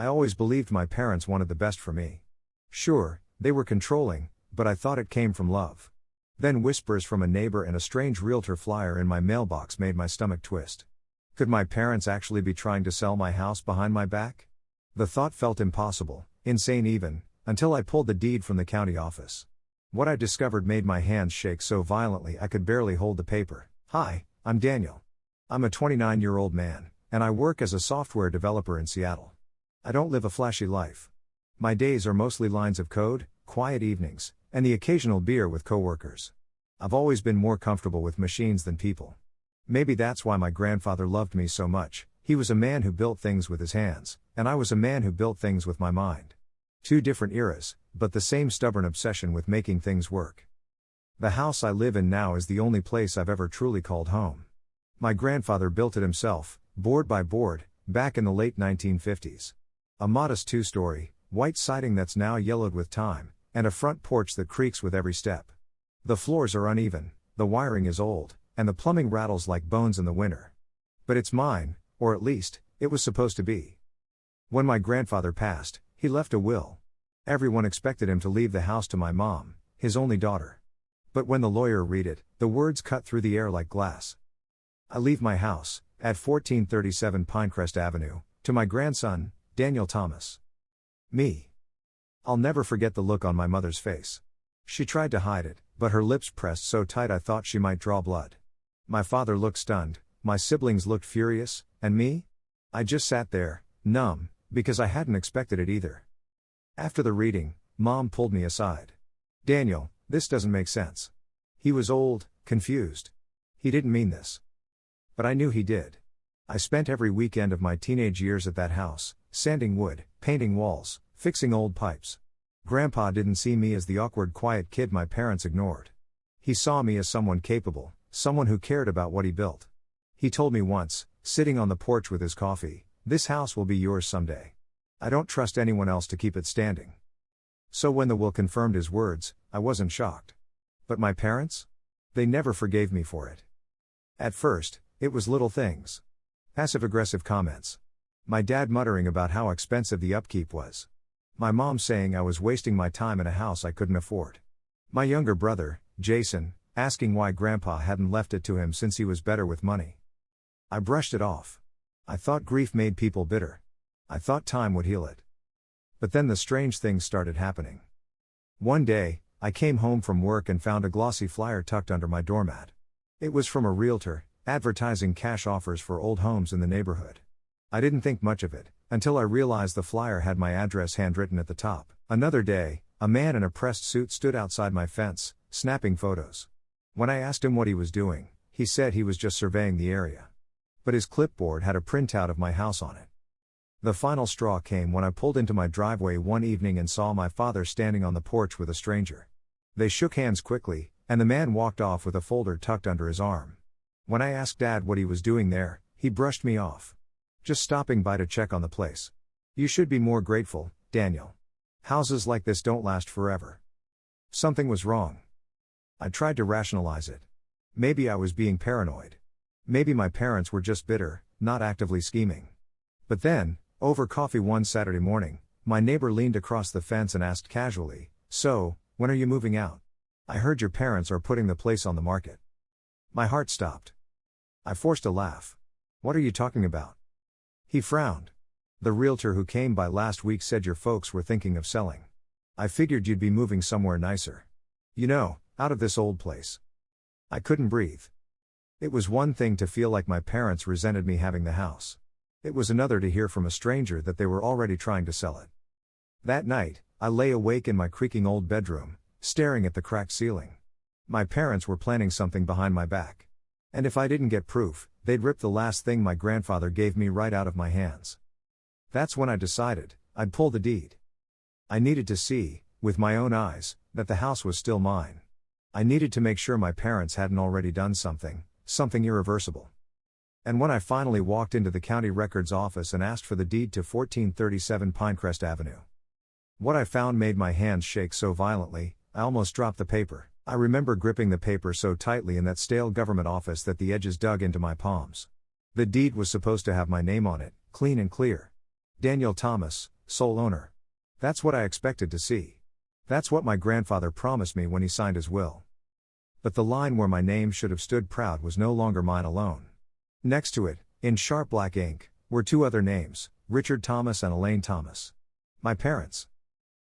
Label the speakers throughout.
Speaker 1: I always believed my parents wanted the best for me. Sure, they were controlling, but I thought it came from love. Then whispers from a neighbor and a strange realtor flyer in my mailbox made my stomach twist. Could my parents actually be trying to sell my house behind my back? The thought felt impossible, insane even, until I pulled the deed from the county office. What I discovered made my hands shake so violently I could barely hold the paper. Hi, I'm Daniel. I'm a 29-year-old man, and I work as a software developer in Seattle. I don't live a flashy life. My days are mostly lines of code, quiet evenings, and the occasional beer with coworkers. I've always been more comfortable with machines than people. Maybe that's why my grandfather loved me so much. He was a man who built things with his hands, and I was a man who built things with my mind. Two different eras, but the same stubborn obsession with making things work. The house I live in now is the only place I've ever truly called home. My grandfather built it himself, board by board, back in the late 1950s. A modest two-story, white siding that's now yellowed with time, and a front porch that creaks with every step. The floors are uneven, the wiring is old, and the plumbing rattles like bones in the winter. But it's mine, or at least, it was supposed to be. When my grandfather passed, he left a will. Everyone expected him to leave the house to my mom, his only daughter. But when the lawyer read it, the words cut through the air like glass. I leave my house, at 1437 Pinecrest Avenue, to my grandson, Daniel Thomas. Me. I'll never forget the look on my mother's face. She tried to hide it, but her lips pressed so tight I thought she might draw blood. My father looked stunned, my siblings looked furious, and me? I just sat there, numb, because I hadn't expected it either. After the reading, Mom pulled me aside. Daniel, this doesn't make sense. He was old, confused. He didn't mean this. But I knew he did. I spent every weekend of my teenage years at that house, sanding wood, painting walls, fixing old pipes. Grandpa didn't see me as the awkward quiet kid my parents ignored. He saw me as someone capable, someone who cared about what he built. He told me once, sitting on the porch with his coffee, "This house will be yours someday. I don't trust anyone else to keep it standing." So when the will confirmed his words, I wasn't shocked. But my parents? They never forgave me for it. At first, it was little things. Passive-aggressive comments. My dad muttering about how expensive the upkeep was. My mom saying I was wasting my time in a house I couldn't afford. My younger brother, Jason, asking why Grandpa hadn't left it to him since he was better with money. I brushed it off. I thought grief made people bitter. I thought time would heal it. But then the strange things started happening. One day, I came home from work and found a glossy flyer tucked under my doormat. It was from a realtor, advertising cash offers for old homes in the neighborhood. I didn't think much of it, until I realized the flyer had my address handwritten at the top. Another day, a man in a pressed suit stood outside my fence, snapping photos. When I asked him what he was doing, he said he was just surveying the area. But his clipboard had a printout of my house on it. The final straw came when I pulled into my driveway one evening and saw my father standing on the porch with a stranger. They shook hands quickly, and the man walked off with a folder tucked under his arm. When I asked Dad what he was doing there, he brushed me off. "Just stopping by to check on the place. You should be more grateful, Daniel. Houses like this don't last forever." Something was wrong. I tried to rationalize it. Maybe I was being paranoid. Maybe my parents were just bitter, not actively scheming. But then, over coffee one Saturday morning, my neighbor leaned across the fence and asked casually, "So, when are you moving out? I heard your parents are putting the place on the market." My heart stopped. I forced a laugh. "What are you talking about?" He frowned. "The realtor who came by last week said your folks were thinking of selling. I figured you'd be moving somewhere nicer. You know, out of this old place." I couldn't breathe. It was one thing to feel like my parents resented me having the house. It was another to hear from a stranger that they were already trying to sell it. That night, I lay awake in my creaking old bedroom, staring at the cracked ceiling. My parents were planning something behind my back. And if I didn't get proof, they'd rip the last thing my grandfather gave me right out of my hands. That's when I decided, I'd pull the deed. I needed to see, with my own eyes, that the house was still mine. I needed to make sure my parents hadn't already done something irreversible. And when I finally walked into the county records office and asked for the deed to 1437 Pinecrest Avenue, what I found made my hands shake so violently, I almost dropped the paper. I remember gripping the paper so tightly in that stale government office that the edges dug into my palms. The deed was supposed to have my name on it, clean and clear. Daniel Thomas, sole owner. That's what I expected to see. That's what my grandfather promised me when he signed his will. But the line where my name should have stood proud was no longer mine alone. Next to it, in sharp black ink, were two other names, Richard Thomas and Elaine Thomas. My parents.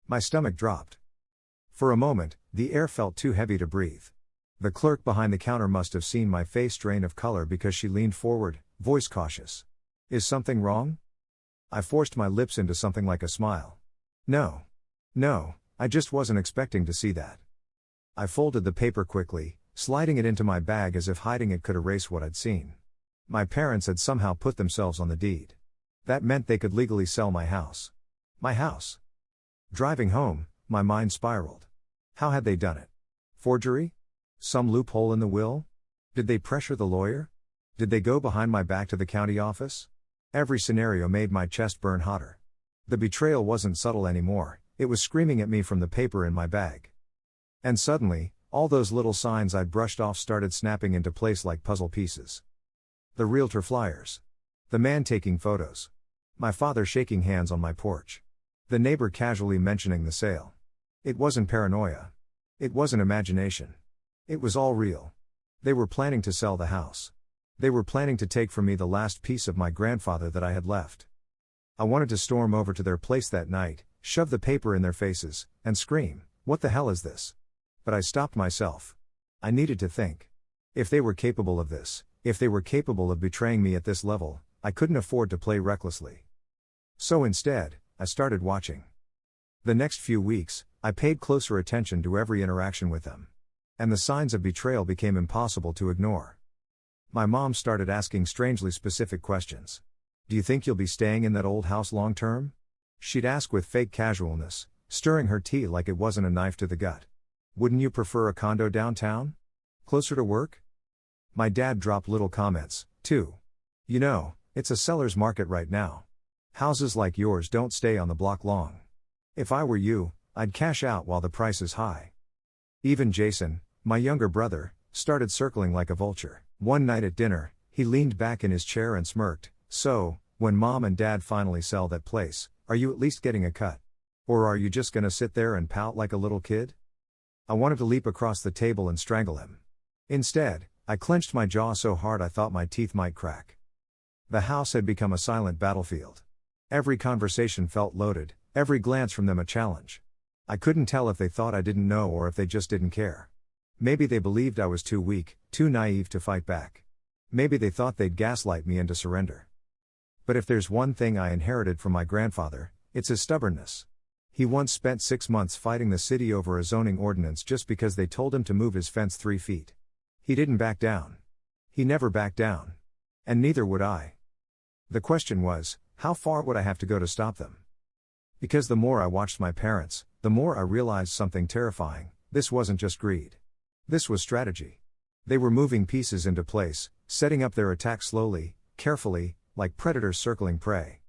Speaker 1: My stomach dropped. For a moment, the air felt too heavy to breathe. The clerk behind the counter must have seen my face drain of color because she leaned forward, voice cautious. Is something wrong? I forced my lips into something like a smile. No. No, I just wasn't expecting to see that. I folded the paper quickly, sliding it into my bag as if hiding it could erase what I'd seen. My parents had somehow put themselves on the deed. That meant they could legally sell my house. My house. Driving home, my mind spiraled. How had they done it? Forgery? Some loophole in the will? Did they pressure the lawyer? Did they go behind my back to the county office? Every scenario made my chest burn hotter. The betrayal wasn't subtle anymore, it was screaming at me from the paper in my bag. And suddenly, all those little signs I'd brushed off started snapping into place like puzzle pieces. The realtor flyers. The man taking photos. My father shaking hands on my porch. The neighbor casually mentioning the sale. It wasn't paranoia. It wasn't imagination. It was all real. They were planning to sell the house. They were planning to take from me the last piece of my grandfather that I had left. I wanted to storm over to their place that night, shove the paper in their faces, and scream, "What the hell is this?" But I stopped myself. I needed to think. If they were capable of this, if they were capable of betraying me at this level, I couldn't afford to play recklessly. So instead, I started watching. The next few weeks, I paid closer attention to every interaction with them. And the signs of betrayal became impossible to ignore. My mom started asking strangely specific questions. "Do you think you'll be staying in that old house long term?" She'd ask with fake casualness, stirring her tea like it wasn't a knife to the gut. "Wouldn't you prefer a condo downtown? Closer to work?" My dad dropped little comments, too. "You know, it's a seller's market right now. Houses like yours don't stay on the block long. If I were you, I'd cash out while the price is high." Even Jason, my younger brother, started circling like a vulture. One night at dinner, he leaned back in his chair and smirked. "So, when mom and dad finally sell that place, are you at least getting a cut? Or are you just gonna sit there and pout like a little kid?" I wanted to leap across the table and strangle him. Instead, I clenched my jaw so hard I thought my teeth might crack. The house had become a silent battlefield. Every conversation felt loaded, every glance from them a challenge. I couldn't tell if they thought I didn't know or if they just didn't care. Maybe they believed I was too weak, too naive to fight back. Maybe they thought they'd gaslight me into surrender. But if there's one thing I inherited from my grandfather, it's his stubbornness. He once spent 6 months fighting the city over a zoning ordinance just because they told him to move his fence 3 feet. He didn't back down. He never backed down. And neither would I. The question was, how far would I have to go to stop them? Because the more I watched my parents, the more I realized something terrifying. This wasn't just greed. This was strategy. They were moving pieces into place, setting up their attack slowly, carefully, like predators circling prey.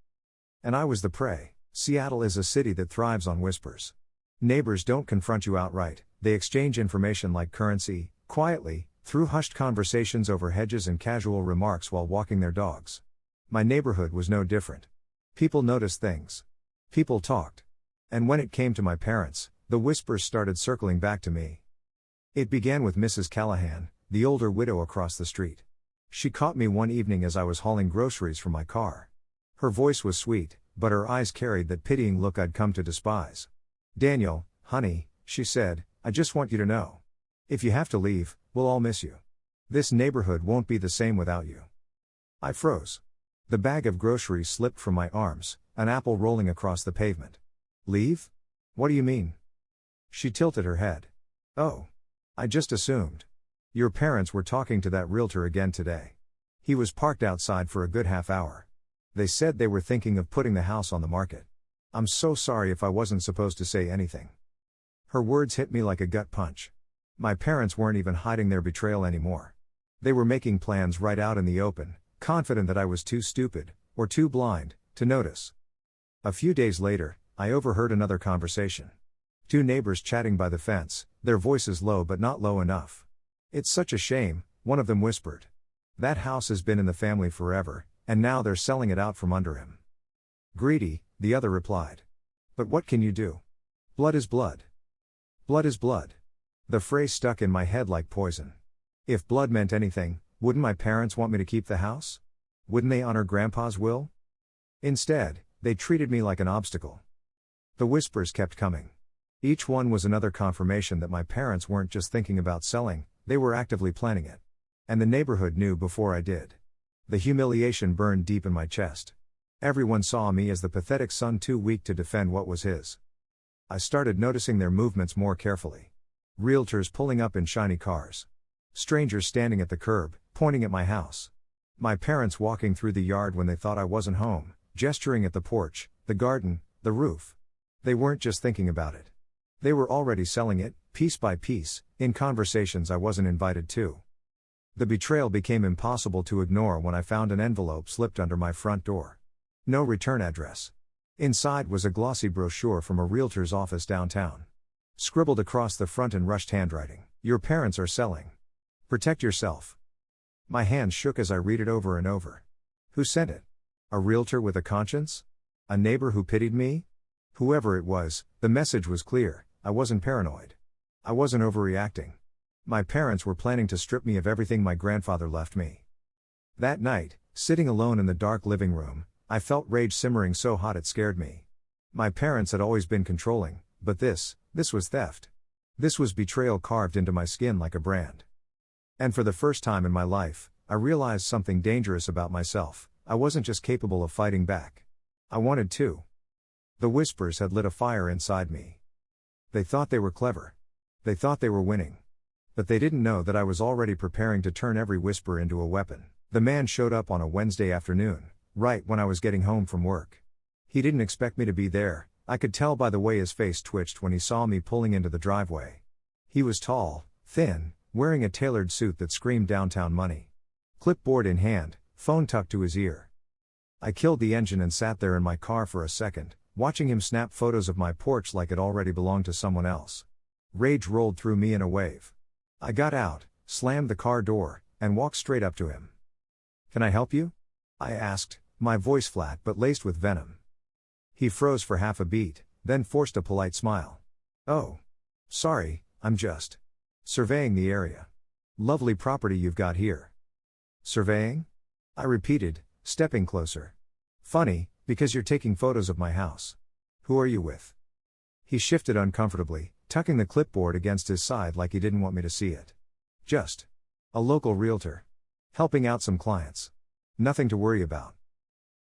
Speaker 1: And I was the prey. Seattle is a city that thrives on whispers. Neighbors don't confront you outright, they exchange information like currency, quietly, through hushed conversations over hedges and casual remarks while walking their dogs. My neighborhood was no different. People noticed things. People talked. And when it came to my parents, the whispers started circling back to me. It began with Mrs. Callahan, the older widow across the street. She caught me one evening as I was hauling groceries from my car. Her voice was sweet, but her eyes carried that pitying look I'd come to despise. "Daniel, honey," she said, "I just want you to know. If you have to leave, we'll all miss you. This neighborhood won't be the same without you." I froze. The bag of groceries slipped from my arms, an apple rolling across the pavement. "Leave? What do you mean?" She tilted her head. "Oh. I just assumed. Your parents were talking to that realtor again today. He was parked outside for a good half hour. They said they were thinking of putting the house on the market. I'm so sorry if I wasn't supposed to say anything." Her words hit me like a gut punch. My parents weren't even hiding their betrayal anymore. They were making plans right out in the open, confident that I was too stupid, or too blind, to notice. A few days later, I overheard another conversation. 2 neighbors chatting by the fence, their voices low but not low enough. "It's such a shame," one of them whispered. "That house has been in the family forever, and now they're selling it out from under him." Greedy, the other replied. But what can you do? Blood is blood. Blood is blood. The phrase stuck in my head like poison. If blood meant anything, wouldn't my parents want me to keep the house? Wouldn't they honor Grandpa's will? Instead, they treated me like an obstacle. The whispers kept coming. Each one was another confirmation that my parents weren't just thinking about selling, they were actively planning it. And the neighborhood knew before I did. The humiliation burned deep in my chest. Everyone saw me as the pathetic son too weak to defend what was his. I started noticing their movements more carefully. Realtors pulling up in shiny cars. Strangers standing at the curb, pointing at my house. My parents walking through the yard when they thought I wasn't home, gesturing at the porch, the garden, the roof. They weren't just thinking about it. They were already selling it, piece by piece, in conversations I wasn't invited to. The betrayal became impossible to ignore when I found an envelope slipped under my front door. No return address. Inside was a glossy brochure from a realtor's office downtown. Scribbled across the front in rushed handwriting, "Your parents are selling. Protect yourself." My hands shook as I read it over and over. Who sent it? A realtor with a conscience? A neighbor who pitied me? Whoever it was, the message was clear. I wasn't paranoid. I wasn't overreacting. My parents were planning to strip me of everything my grandfather left me. That night, sitting alone in the dark living room, I felt rage simmering so hot it scared me. My parents had always been controlling, but this was theft. This was betrayal carved into my skin like a brand. And for the first time in my life, I realized something dangerous about myself. I wasn't just capable of fighting back. I wanted to. The whispers had lit a fire inside me. They thought they were clever. They thought they were winning. But they didn't know that I was already preparing to turn every whisper into a weapon. The man showed up on a Wednesday afternoon, right when I was getting home from work. He didn't expect me to be there. I could tell by the way his face twitched when he saw me pulling into the driveway. He was tall, thin, wearing a tailored suit that screamed downtown money. Clipboard in hand, phone tucked to his ear. I killed the engine and sat there in my car for a second, watching him snap photos of my porch like it already belonged to someone else. Rage rolled through me in a wave. I got out, slammed the car door, and walked straight up to him. "Can I help you?" I asked, my voice flat but laced with venom. He froze for half a beat, then forced a polite smile. "Oh. Sorry, I'm just surveying the area. Lovely property you've got here." "Surveying?" I repeated, stepping closer. "Funny, because you're taking photos of my house. Who are you with?" He shifted uncomfortably, tucking the clipboard against his side like he didn't want me to see it. "Just a local realtor. Helping out some clients. Nothing to worry about."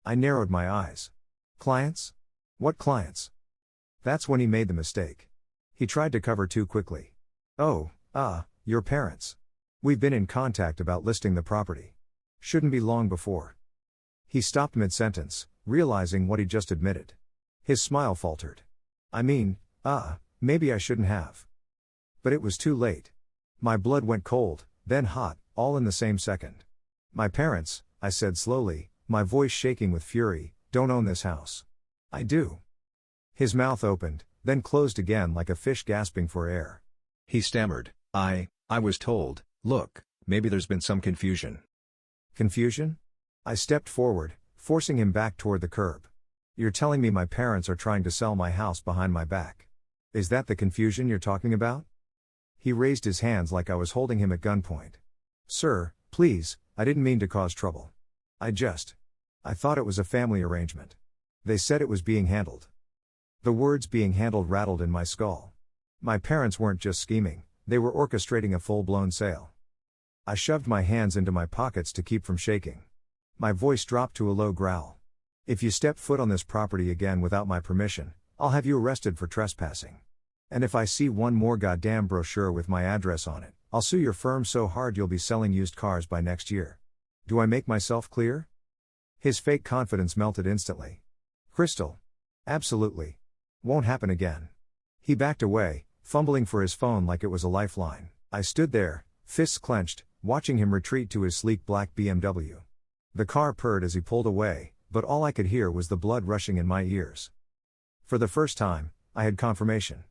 Speaker 1: I narrowed my eyes. "Clients? What clients?" That's when he made the mistake. He tried to cover too quickly. "Oh, your parents. We've been in contact about listing the property. Shouldn't be long before." He stopped mid-sentence, realizing what he'd just admitted. His smile faltered. Maybe I shouldn't have." But it was too late. My blood went cold, then hot, all in the same second. "My parents," I said slowly, my voice shaking with fury, "don't own this house." "I do." His mouth opened, then closed again like a fish gasping for air. He stammered, I was told, look, maybe there's been some confusion." "Confusion?" I stepped forward, forcing him back toward the curb. "You're telling me my parents are trying to sell my house behind my back? Is that the confusion you're talking about?" He raised his hands like I was holding him at gunpoint. "Sir, please, I didn't mean to cause trouble. I thought it was a family arrangement. They said it was being handled." The words "being handled" rattled in my skull. My parents weren't just scheming, they were orchestrating a full-blown sale. I shoved my hands into my pockets to keep from shaking. My voice dropped to a low growl. "If you step foot on this property again without my permission, I'll have you arrested for trespassing. And if I see one more goddamn brochure with my address on it, I'll sue your firm so hard you'll be selling used cars by next year. Do I make myself clear?" His fake confidence melted instantly. "Crystal. Absolutely. Won't happen again." He backed away, fumbling for his phone like it was a lifeline. I stood there, fists clenched, watching him retreat to his sleek black BMW. The car purred as he pulled away, but all I could hear was the blood rushing in my ears. For the first time, I had confirmation.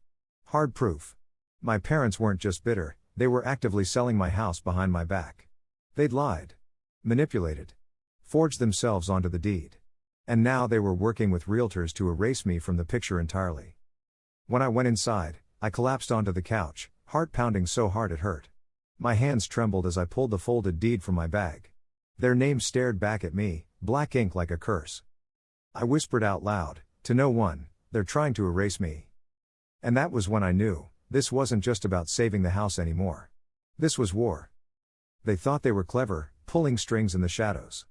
Speaker 1: Hard proof. My parents weren't just bitter, they were actively selling my house behind my back. They'd lied. Manipulated. Forged themselves onto the deed. And now they were working with realtors to erase me from the picture entirely. When I went inside, I collapsed onto the couch, heart pounding so hard it hurt. My hands trembled as I pulled the folded deed from my bag. Their names stared back at me, black ink like a curse. I whispered out loud, to no one, "They're trying to erase me." And that was when I knew, this wasn't just about saving the house anymore. This was war. They thought they were clever, pulling strings in the shadows.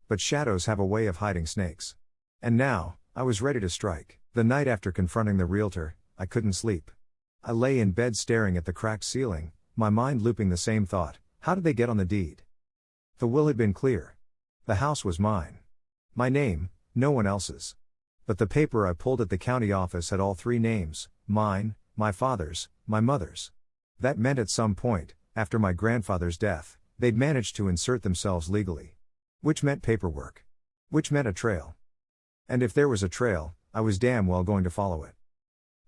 Speaker 1: But shadows have a way of hiding snakes. And now, I was ready to strike. The night after confronting the realtor, I couldn't sleep. I lay in bed staring at the cracked ceiling, my mind looping the same thought: how did they get on the deed? The will had been clear. The house was mine. My name, no one else's. But the paper I pulled at the county office had all three names: mine, my father's, my mother's. That meant at some point, after my grandfather's death, they'd managed to insert themselves legally. Which meant paperwork. Which meant a trail. And if there was a trail, I was damn well going to follow it.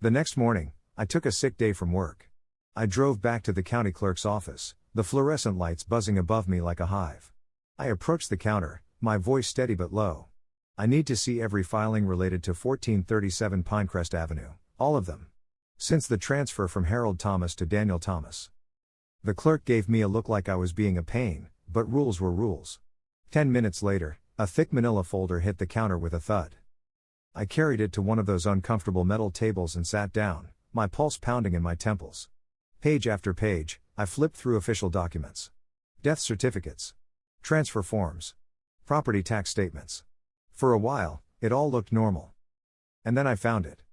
Speaker 1: The next morning, I took a sick day from work. I drove back to the county clerk's office, the fluorescent lights buzzing above me like a hive. I approached the counter, my voice steady but low. "I need to see every filing related to 1437 Pinecrest Avenue, all of them. Since the transfer from Harold Thomas to Daniel Thomas." The clerk gave me a look like I was being a pain, but rules were rules. 10 minutes later, a thick manila folder hit the counter with a thud. I carried it to one of those uncomfortable metal tables and sat down, my pulse pounding in my temples. Page after page, I flipped through official documents. Death certificates. Transfer forms. Property tax statements. For a while, it all looked normal. And then I found it.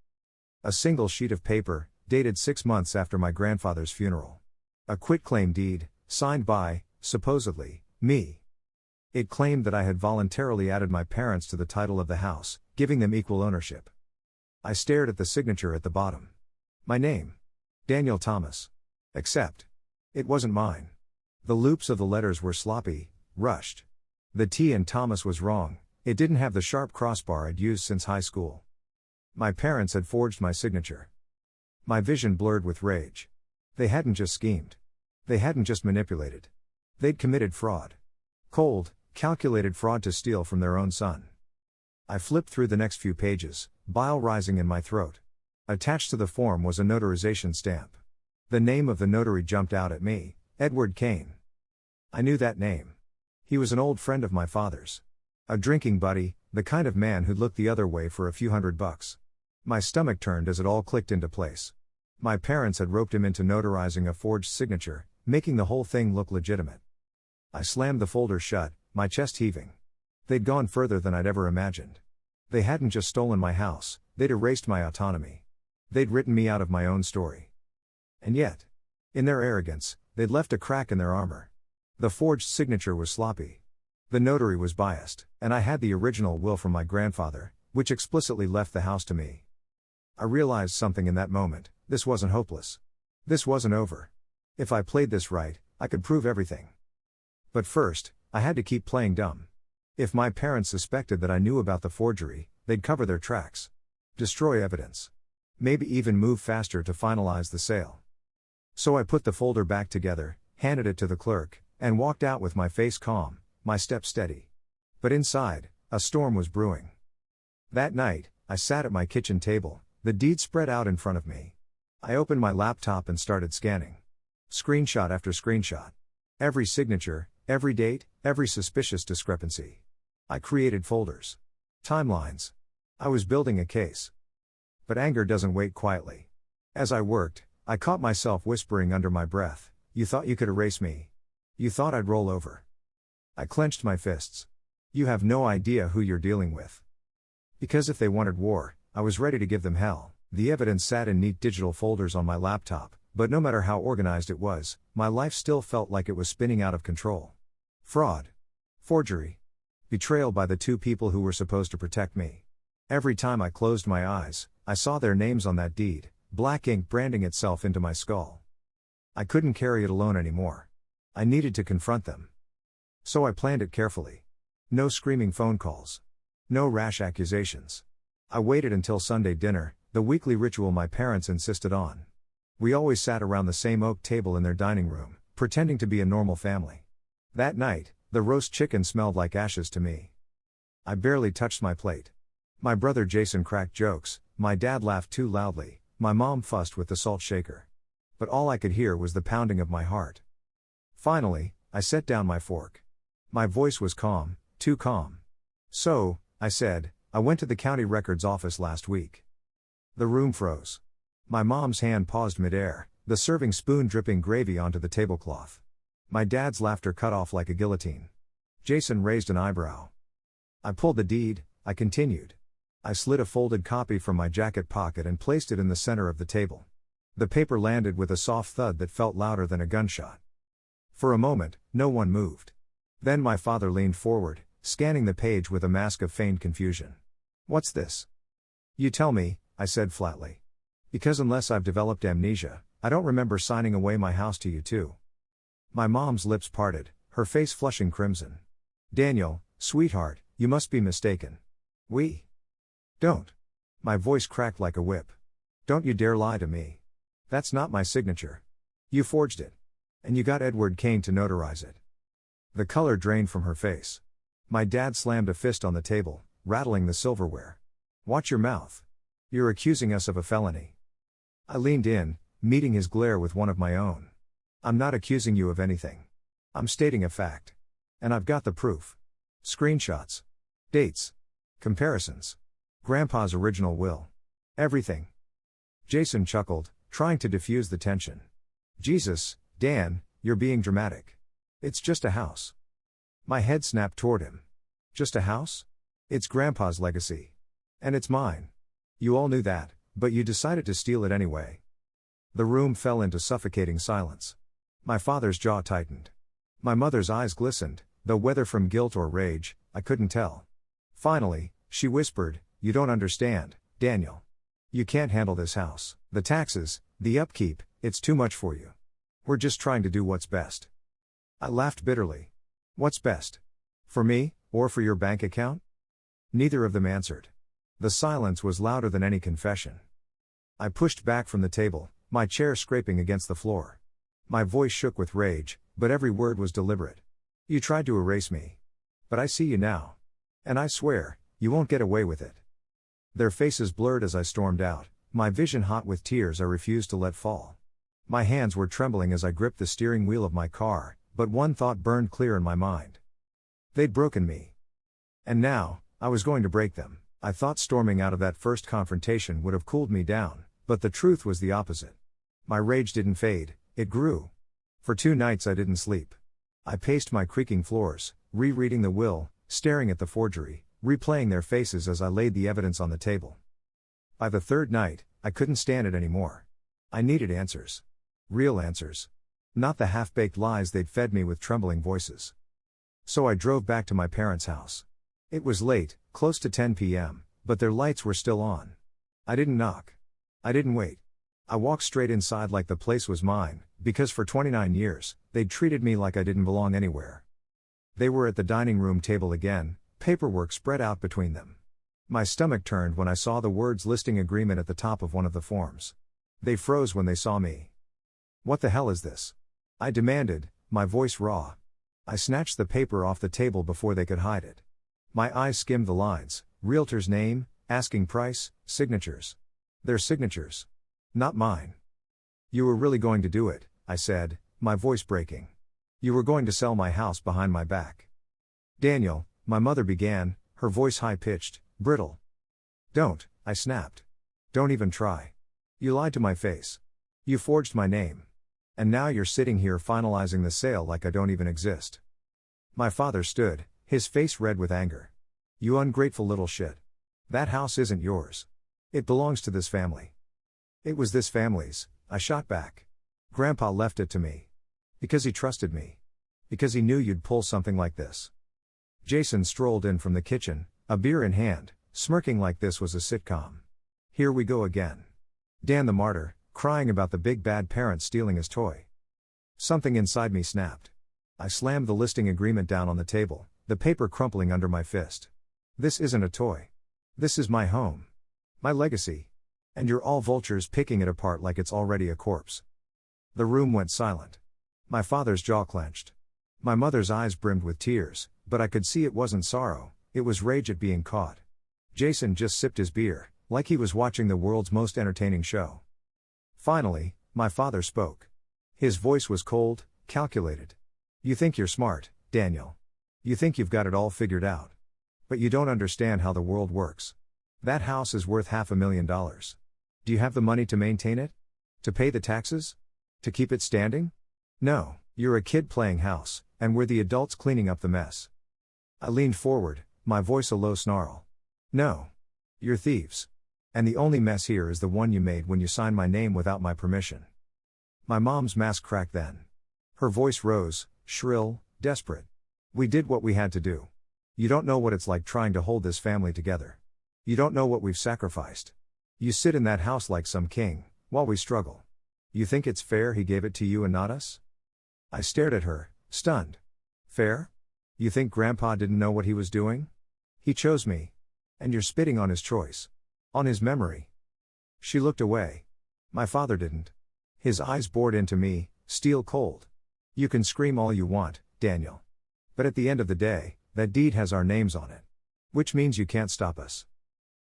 Speaker 1: A single sheet of paper, dated 6 months after my grandfather's funeral. A quitclaim deed, signed by, supposedly, me. It claimed that I had voluntarily added my parents to the title of the house, giving them equal ownership. I stared at the signature at the bottom. My name. Daniel Thomas. Except, it wasn't mine. The loops of the letters were sloppy, rushed. The T in Thomas was wrong, it didn't have the sharp crossbar I'd used since high school. My parents had forged my signature. My vision blurred with rage. They hadn't just schemed. They hadn't just manipulated. They'd committed fraud. Cold, calculated fraud to steal from their own son. I flipped through the next few pages, bile rising in my throat. Attached to the form was a notarization stamp. The name of the notary jumped out at me: Edward Kane. I knew that name. He was an old friend of my father's. A drinking buddy, the kind of man who'd look the other way for a few $100. My stomach turned as it all clicked into place. My parents had roped him into notarizing a forged signature, making the whole thing look legitimate. I slammed the folder shut, my chest heaving. They'd gone further than I'd ever imagined. They hadn't just stolen my house, they'd erased my autonomy. They'd written me out of my own story. And yet, in their arrogance, they'd left a crack in their armor. The forged signature was sloppy. The notary was biased, and I had the original will from my grandfather, which explicitly left the house to me. I realized something in that moment: this wasn't hopeless. This wasn't over. If I played this right, I could prove everything. But first, I had to keep playing dumb. If my parents suspected that I knew about the forgery, they'd cover their tracks. Destroy evidence. Maybe even move faster to finalize the sale. So I put the folder back together, handed it to the clerk, and walked out with my face calm, my step steady. But inside, a storm was brewing. That night, I sat at my kitchen table, the deed spread out in front of me. I opened my laptop and started scanning. Screenshot after screenshot. Every signature, every date, every suspicious discrepancy. I created folders. Timelines. I was building a case. But anger doesn't wait quietly. As I worked, I caught myself whispering under my breath, "You thought you could erase me. You thought I'd roll over." I clenched my fists. You have no idea who you're dealing with. Because if they wanted war, I was ready to give them hell. The evidence sat in neat digital folders on my laptop, but no matter how organized it was, my life still felt like it was spinning out of control. Fraud. Forgery. Betrayal by the two people who were supposed to protect me. Every time I closed my eyes, I saw their names on that deed, black ink branding itself into my skull. I couldn't carry it alone anymore. I needed to confront them. So I planned it carefully. No screaming phone calls. No rash accusations. I waited until Sunday dinner, the weekly ritual my parents insisted on. We always sat around the same oak table in their dining room, pretending to be a normal family. That night, the roast chicken smelled like ashes to me. I barely touched my plate. My brother Jason cracked jokes, my dad laughed too loudly, my mom fussed with the salt shaker. But all I could hear was the pounding of my heart. Finally, I set down my fork. My voice was calm, too calm. "So," I said, "I went to the county records office last week." The room froze. My mom's hand paused midair, the serving spoon dripping gravy onto the tablecloth. My dad's laughter cut off like a guillotine. Jason raised an eyebrow. "I pulled the deed," I continued. I slid a folded copy from my jacket pocket and placed it in the center of the table. The paper landed with a soft thud that felt louder than a gunshot. For a moment, no one moved. Then my father leaned forward, scanning the page with a mask of feigned confusion. "What's this?" "You tell me," I said flatly. "Because unless I've developed amnesia, I don't remember signing away my house to you too." My mom's lips parted, her face flushing crimson. "Daniel, sweetheart, you must be mistaken. We don't." My voice cracked like a whip. "Don't you dare lie to me. That's not my signature. You forged it. And you got Edward Kane to notarize it." The color drained from her face. My dad slammed a fist on the table, rattling the silverware. "Watch your mouth. You're accusing us of a felony." I leaned in, meeting his glare with one of my own. "I'm not accusing you of anything. I'm stating a fact. And I've got the proof. Screenshots. Dates. Comparisons. Grandpa's original will. Everything." Jason chuckled, trying to diffuse the tension. "Jesus, Dan, you're being dramatic. It's just a house." My head snapped toward him. "Just a house? It's Grandpa's legacy. And it's mine. You all knew that, but you decided to steal it anyway." The room fell into suffocating silence. My father's jaw tightened. My mother's eyes glistened, though whether from guilt or rage, I couldn't tell. Finally, she whispered, "You don't understand, Daniel. You can't handle this house, the taxes, the upkeep, it's too much for you. We're just trying to do what's best." I laughed bitterly. "What's best? For me, or for your bank account?" Neither of them answered. The silence was louder than any confession. I pushed back from the table, my chair scraping against the floor. My voice shook with rage, but every word was deliberate. "You tried to erase me. But I see you now. And I swear, you won't get away with it." Their faces blurred as I stormed out, my vision hot with tears I refused to let fall. My hands were trembling as I gripped the steering wheel of my car, but one thought burned clear in my mind. They'd broken me. And now, I was going to break them. I thought storming out of that first confrontation would have cooled me down, but the truth was the opposite. My rage didn't fade, it grew. For 2 nights I didn't sleep. I paced my creaking floors, rereading the will, staring at the forgery, replaying their faces as I laid the evidence on the table. By the 3rd night, I couldn't stand it anymore. I needed answers. Real answers. Not the half-baked lies they'd fed me with trembling voices. So I drove back to my parents' house. It was late, close to 10 p.m., but their lights were still on. I didn't knock. I didn't wait. I walked straight inside like the place was mine, because for 29 years, they'd treated me like I didn't belong anywhere. They were at the dining room table again, paperwork spread out between them. My stomach turned when I saw the words listing agreement at the top of one of the forms. They froze when they saw me. "What the hell is this?" I demanded, my voice raw. I snatched the paper off the table before they could hide it. My eyes skimmed the lines, realtor's name, asking price, signatures. Their signatures. Not mine. "You were really going to do it," I said, my voice breaking. "You were going to sell my house behind my back." "Daniel," my mother began, her voice high-pitched, brittle. "Don't," I snapped. "Don't even try. You lied to my face. You forged my name. And now you're sitting here finalizing the sale like I don't even exist." My father stood, his face red with anger. "You ungrateful little shit. That house isn't yours. It belongs to this family." "It was this family's," I shot back. "Grandpa left it to me. Because he trusted me. Because he knew you'd pull something like this." Jason strolled in from the kitchen, a beer in hand, smirking like this was a sitcom. Here we go again. Dan the martyr, crying about the big bad parent stealing his toy. Something inside me snapped. I slammed the listing agreement down on the table, the paper crumpling under my fist. "This isn't a toy. This is my home. My legacy. And you're all vultures picking it apart like it's already a corpse." The room went silent. My father's jaw clenched. My mother's eyes brimmed with tears, but I could see it wasn't sorrow, It was rage at being caught. Jason just sipped his beer, like he was watching the world's most entertaining show. Finally, my father spoke. His voice was cold, calculated. You think you're smart, Daniel. You think you've got it all figured out. But you don't understand how the world works. That house is worth $500,000. Do you have the money to maintain it? To pay the taxes? To keep it standing? No, you're a kid playing house, and we're the adults cleaning up the mess. I leaned forward, my voice a low snarl. No. You're thieves. And the only mess here is the one you made when you signed my name without my permission. My mom's mask cracked then. Her voice rose, shrill, desperate. We did what we had to do. You don't know what it's like trying to hold this family together. You don't know what we've sacrificed. You sit in that house like some king, while we struggle. You think it's fair he gave it to you and not us? I stared at her, stunned. Fair? You think Grandpa didn't know what he was doing? He chose me. And you're spitting on his choice. On his memory. She looked away. My father didn't. His eyes bored into me, steel cold. You can scream all you want, Daniel. But at the end of the day, that deed has our names on it. Which means you can't stop us.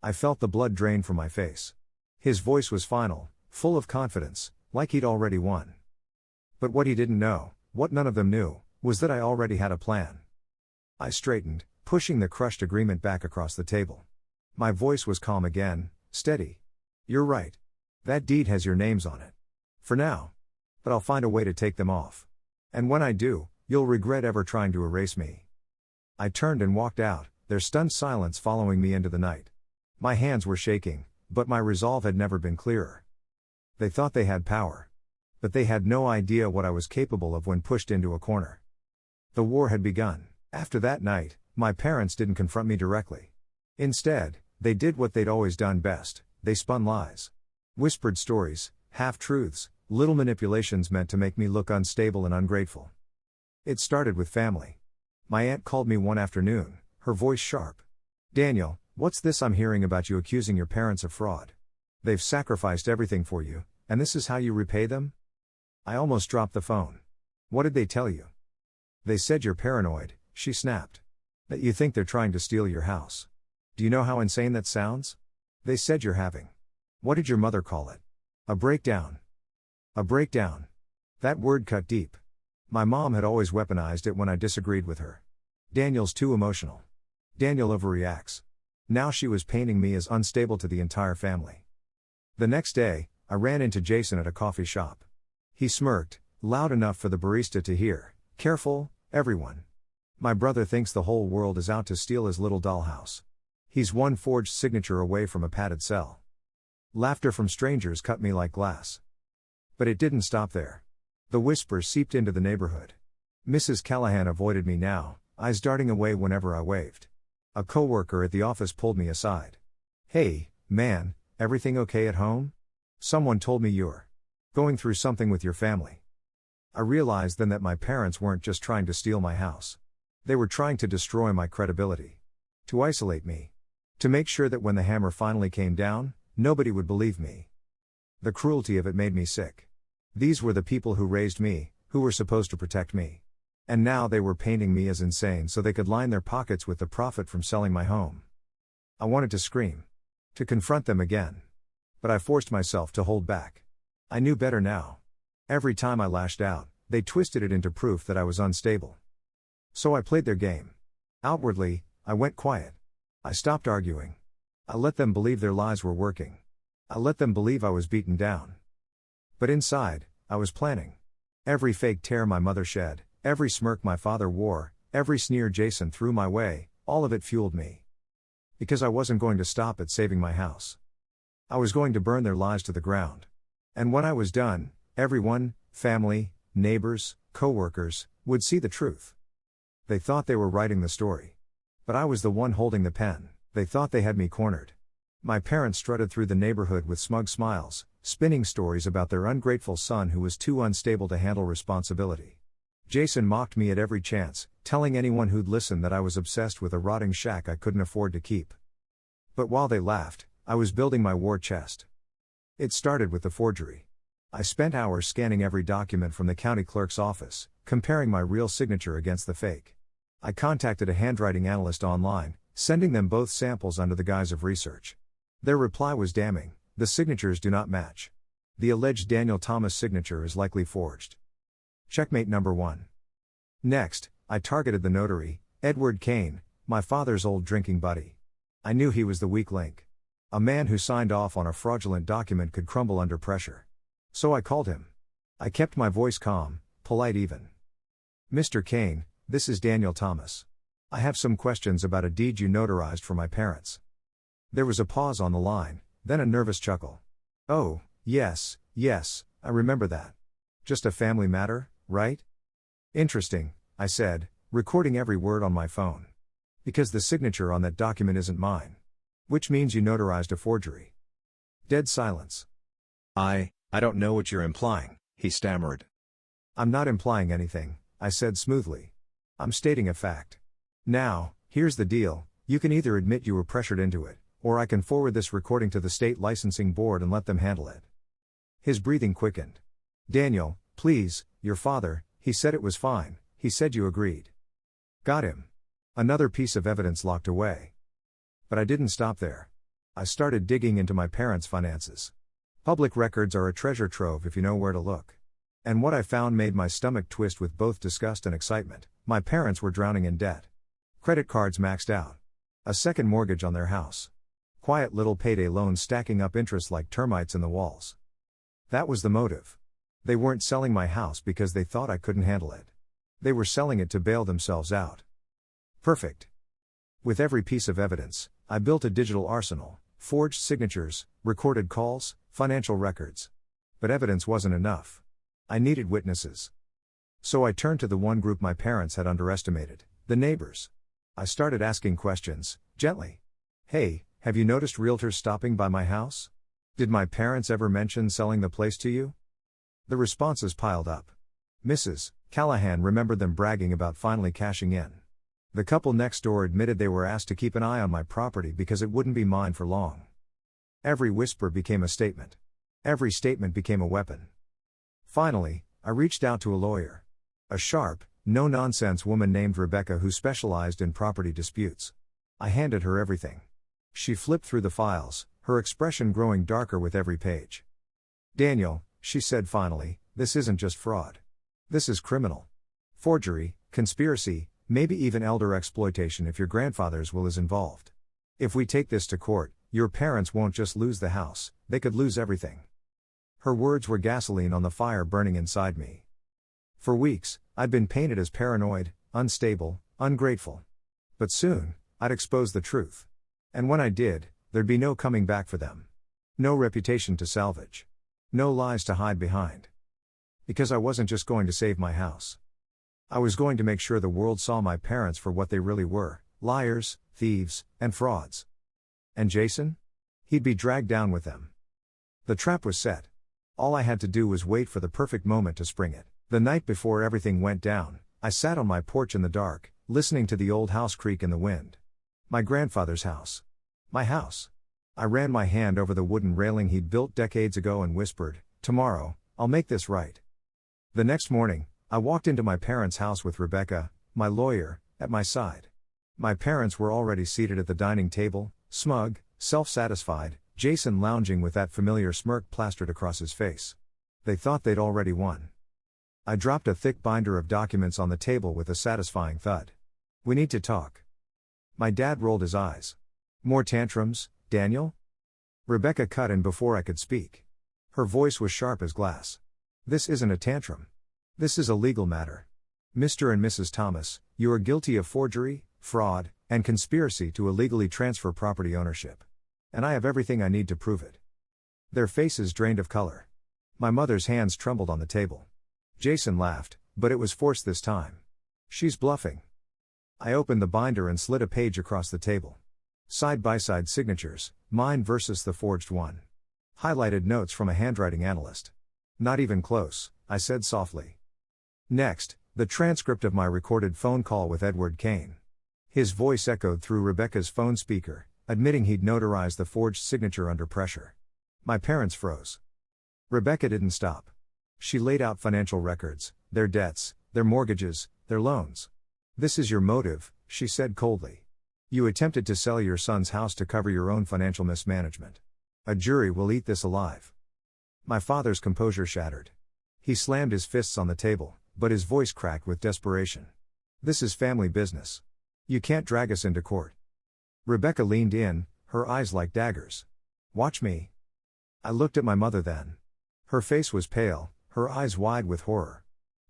Speaker 1: I felt the blood drain from my face. His voice was final, full of confidence, like he'd already won. But what he didn't know, what none of them knew, was that I already had a plan. I straightened, pushing the crushed agreement back across the table. My voice was calm again, steady. You're right. That deed has your names on it. For now. But I'll find a way to take them off. And when I do, you'll regret ever trying to erase me. I turned and walked out, their stunned silence following me into the night. My hands were shaking, but my resolve had never been clearer. They thought they had power. But they had no idea what I was capable of when pushed into a corner. The war had begun. After that night, my parents didn't confront me directly. Instead, they did what they'd always done best, they spun lies. Whispered stories, half-truths, little manipulations meant to make me look unstable and ungrateful. It started with family. My aunt called me one afternoon, her voice sharp. Daniel, what's this I'm hearing about you accusing your parents of fraud? They've sacrificed everything for you, and this is how you repay them? I almost dropped the phone. What did they tell you? They said you're paranoid, she snapped. That you think they're trying to steal your house. Do you know how insane that sounds? They said you're having. What did your mother call it? A breakdown. A breakdown. That word cut deep. My mom had always weaponized it when I disagreed with her. Daniel's too emotional. Daniel overreacts. Now she was painting me as unstable to the entire family. The next day, I ran into Jason at a coffee shop. He smirked, loud enough for the barista to hear. Careful, everyone. My brother thinks the whole world is out to steal his little dollhouse. He's one forged signature away from a padded cell. Laughter from strangers cut me like glass. But it didn't stop there. The whispers seeped into the neighborhood. Mrs. Callahan avoided me now, eyes darting away whenever I waved. A coworker at the office pulled me aside. Hey, man, everything okay at home? Someone told me you're going through something with your family. I realized then that my parents weren't just trying to steal my house. They were trying to destroy my credibility. To isolate me. To make sure that when the hammer finally came down, nobody would believe me. The cruelty of it made me sick. These were the people who raised me, who were supposed to protect me. And now they were painting me as insane so they could line their pockets with the profit from selling my home. I wanted to scream. To confront them again. But I forced myself to hold back. I knew better now. Every time I lashed out, they twisted it into proof that I was unstable. So I played their game. Outwardly, I went quiet. I stopped arguing. I let them believe their lies were working. I let them believe I was beaten down. But inside, I was planning. Every fake tear my mother shed, every smirk my father wore, every sneer Jason threw my way, all of it fueled me. Because I wasn't going to stop at saving my house. I was going to burn their lies to the ground. And when I was done, everyone, family, neighbors, coworkers, would see the truth. They thought they were writing the story. But I was the one holding the pen. They thought they had me cornered. My parents strutted through the neighborhood with smug smiles, spinning stories about their ungrateful son who was too unstable to handle responsibility. Jason mocked me at every chance, telling anyone who'd listen that I was obsessed with a rotting shack I couldn't afford to keep. But while they laughed, I was building my war chest. It started with the forgery. I spent hours scanning every document from the county clerk's office, comparing my real signature against the fake. I contacted a handwriting analyst online, sending them both samples under the guise of research. Their reply was damning: the signatures do not match. The alleged Daniel Thomas signature is likely forged. Checkmate number 1. Next, I targeted the notary, Edward Kane, my father's old drinking buddy. I knew he was the weak link. A man who signed off on a fraudulent document could crumble under pressure. So I called him. I kept my voice calm, polite even. Mr. Kane, this is Daniel Thomas. I have some questions about a deed you notarized for my parents. There was a pause on the line, then a nervous chuckle. Oh, yes, I remember that. Just a family matter, right? Interesting, I said, recording every word on my phone. Because the signature on that document isn't mine. Which means you notarized a forgery. Dead silence.
Speaker 2: I don't know what you're implying, he stammered.
Speaker 1: I'm not implying anything, I said smoothly. I'm stating a fact. Now, here's the deal: you can either admit you were pressured into it, or I can forward this recording to the state licensing board and let them handle it. His breathing quickened. Daniel, please, your father, he said it was fine, he said you agreed. Got him. Another piece of evidence locked away. But I didn't stop there. I started digging into my parents' finances. Public records are a treasure trove if you know where to look. And what I found made my stomach twist with both disgust and excitement. My parents were drowning in debt. Credit cards maxed out. A second mortgage on their house. Quiet little payday loans stacking up interest like termites in the walls. That was the motive. They weren't selling my house because they thought I couldn't handle it. They were selling it to bail themselves out. Perfect. With every piece of evidence, I built a digital arsenal: forged signatures, recorded calls, financial records. But evidence wasn't enough. I needed witnesses. So I turned to the one group my parents had underestimated: the neighbors. I started asking questions, gently. Hey, have you noticed realtors stopping by my house? Did my parents ever mention selling the place to you? The responses piled up. Mrs. Callahan remembered them bragging about finally cashing in. The couple next door admitted they were asked to keep an eye on my property because it wouldn't be mine for long. Every whisper became a statement. Every statement became a weapon. Finally, I reached out to a lawyer. A sharp, no-nonsense woman named Rebecca who specialized in property disputes. I handed her everything. She flipped through the files, her expression growing darker with every page. Daniel, she said finally, this isn't just fraud. This is criminal. Forgery, conspiracy, maybe even elder exploitation if your grandfather's will is involved. If we take this to court, your parents won't just lose the house, they could lose everything. Her words were gasoline on the fire burning inside me. For weeks, I'd been painted as paranoid, unstable, ungrateful. But soon, I'd expose the truth. And when I did, there'd be no coming back for them. No reputation to salvage. No lies to hide behind. Because I wasn't just going to save my house. I was going to make sure the world saw my parents for what they really were: liars, thieves, and frauds. And Jason? He'd be dragged down with them. The trap was set. All I had to do was wait for the perfect moment to spring it. The night before everything went down, I sat on my porch in the dark, listening to the old house creak in the wind. My grandfather's house. My house. I ran my hand over the wooden railing he'd built decades ago and whispered, "Tomorrow, I'll make this right." The next morning, I walked into my parents' house with Rebecca, my lawyer, at my side. My parents were already seated at the dining table, smug, self-satisfied, Jason lounging with that familiar smirk plastered across his face. They thought they'd already won. I dropped a thick binder of documents on the table with a satisfying thud. "We need to talk." My dad rolled his eyes. "More tantrums, Daniel?" Rebecca cut in before I could speak. Her voice was sharp as glass. "This isn't a tantrum. This is a legal matter. Mr. and Mrs. Thomas, you are guilty of forgery, fraud, and conspiracy to illegally transfer property ownership. And I have everything I need to prove it." Their faces drained of color. My mother's hands trembled on the table. Jason laughed, but it was forced this time. "She's bluffing." I opened the binder and slid a page across the table. Side-by-side signatures, mine versus the forged one. Highlighted notes from a handwriting analyst. "Not even close," I said softly. Next, the transcript of my recorded phone call with Edward Kane. His voice echoed through Rebecca's phone speaker, admitting he'd notarized the forged signature under pressure. My parents froze. Rebecca didn't stop. She laid out financial records, their debts, their mortgages, their loans. "This is your motive," she said coldly. You attempted to sell your son's house to cover your own financial mismanagement. A jury will eat this alive. My father's composure shattered. He slammed his fists on the table, but his voice cracked with desperation. This is family business. You can't drag us into court. Rebecca leaned in, her eyes like daggers. Watch me. I looked at my mother then. Her face was pale, her eyes wide with horror.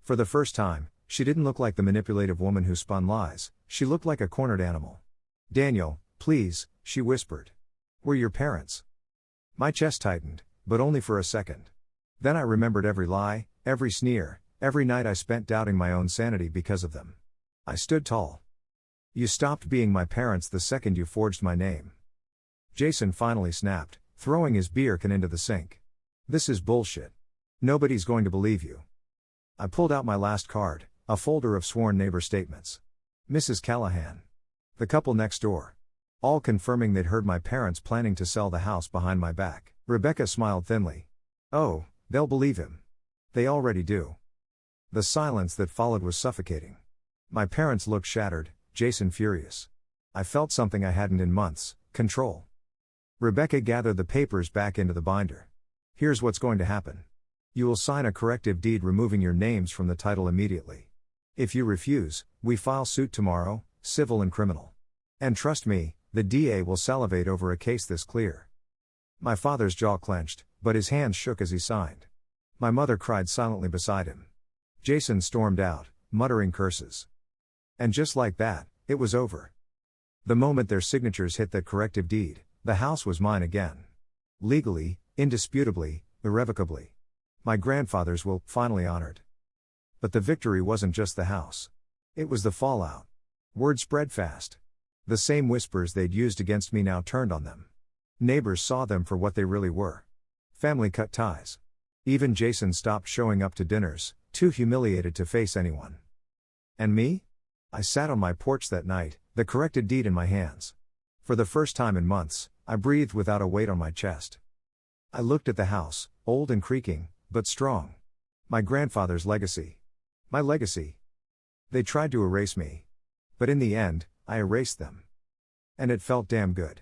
Speaker 1: For the first time, she didn't look like the manipulative woman who spun lies, she looked like a cornered animal. Daniel, please, she whispered. We're your parents. My chest tightened, but only for a second. Then I remembered every lie, every sneer, every night I spent doubting my own sanity because of them. I stood tall. You stopped being my parents the second you forged my name. Jason finally snapped, throwing his beer can into the sink. This is bullshit. Nobody's going to believe you. I pulled out my last card, a folder of sworn neighbor statements. Mrs. Callahan. The couple next door. All confirming they'd heard my parents planning to sell the house behind my back. Rebecca smiled thinly. Oh, they'll believe him. They already do. The silence that followed was suffocating. My parents looked shattered, Jason furious. I felt something I hadn't in months, control. Rebecca gathered the papers back into the binder. Here's what's going to happen. You will sign a corrective deed removing your names from the title immediately. If you refuse, we file suit tomorrow, civil and criminal. And trust me, the DA will salivate over a case this clear. My father's jaw clenched, but his hands shook as he signed. My mother cried silently beside him. Jason stormed out, muttering curses. And just like that, it was over. The moment their signatures hit that corrective deed, the house was mine again. Legally, indisputably, irrevocably. My grandfather's will, finally honored. But the victory wasn't just the house. It was the fallout. Word spread fast. The same whispers they'd used against me now turned on them. Neighbors saw them for what they really were. Family cut ties. Even Jason stopped showing up to dinners, too humiliated to face anyone. And me? I sat on my porch that night, the corrected deed in my hands. For the first time in months, I breathed without a weight on my chest. I looked at the house, old and creaking, but strong. My grandfather's legacy. My legacy. They tried to erase me. But in the end, I erased them. And it felt damn good.